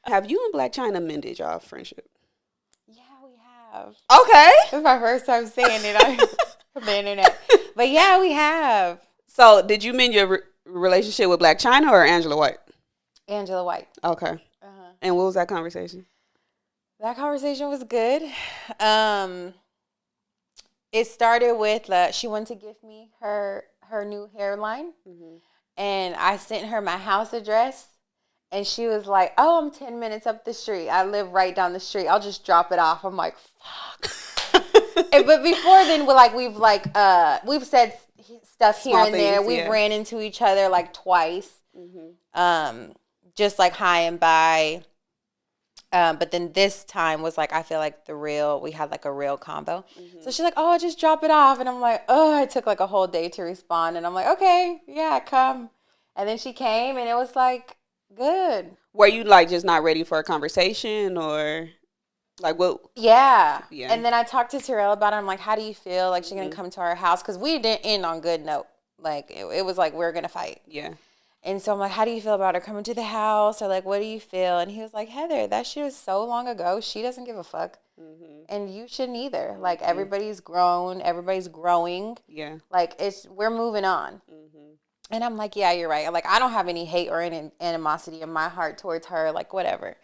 Have you and Blac Chyna mended y'all friendship? Yeah, we have. Okay. This is my first time saying it on the internet. But yeah, we have. So, did you mend your relationship with Blac Chyna or Angela White? Angela White. Okay. Uh-huh. And what was that conversation? That conversation was good. It started with she wanted to give me her new hairline, and I sent her my house address, and she was like, "Oh, I'm 10 minutes up the street. I live right down the street. I'll just drop it off." I'm like, "Fuck." But before then, we've said stuff here and there. We've ran into each other like twice, just like hi and bye. But then this time was like, I feel like we had like a real combo. So she's like, "Oh, just drop it off." And I'm like, "Oh," it took like a whole day to respond. And I'm like, "Okay, yeah, come." And then she came and it was like, good. Were you like just not ready for a conversation or like what? Yeah. And then I talked to Terrell about it. I'm like, "How do you feel? Like, she's going to come to our house?" Because we didn't end on good note. Like, it was like, we're going to fight. Yeah. And so I'm like, "How do you feel about her coming to the house?" Or like, "What do you feel?" And he was like, "Heather, that shit was so long ago. She doesn't give a fuck. And you shouldn't either. Like, everybody's grown. Everybody's growing. Yeah. Like, we're moving on." And I'm like, "Yeah, you're right. Like, I don't have any hate or any animosity in my heart towards her. Like, whatever."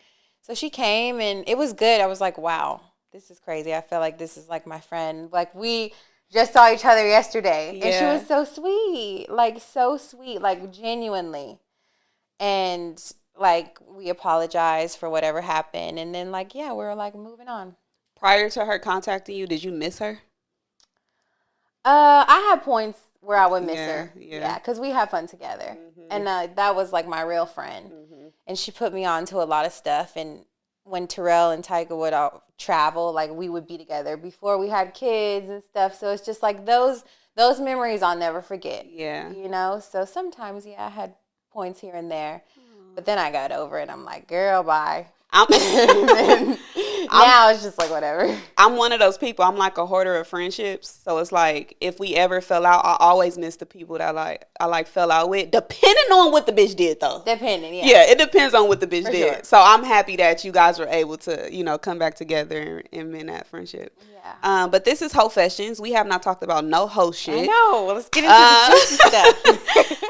So she came and it was good. I was like, wow, this is crazy. I feel like this is like my friend. Like, we just saw each other yesterday. And she was so sweet. Like, so sweet. Like, genuinely. And, like, we apologized for whatever happened. And then, like, yeah, we were, like, moving on. Prior to her contacting you, did you miss her? I had points where I would miss her. Yeah, because we had fun together. And that was, like, my real friend. And she put me on to a lot of stuff. And when Terrell and Tyga would travel, like, we would be together before we had kids and stuff. So it's just, like, those memories I'll never forget. Yeah. You know? So sometimes, yeah, I had points here and there. But then I got over it. I'm like, girl, bye. Now it's just like whatever. I'm one of those people. I'm like a hoarder of friendships. So it's like if we ever fell out, I always miss the people that I fell out with. Depending on what the bitch did, though. Depending, yeah. Yeah, it depends on what the bitch did. Sure. So I'm happy that you guys were able to, come back together and mend that friendship. Yeah. But this is Hoe Festions. We have not talked about no hoe shit. I know. Let's get into the juicy stuff.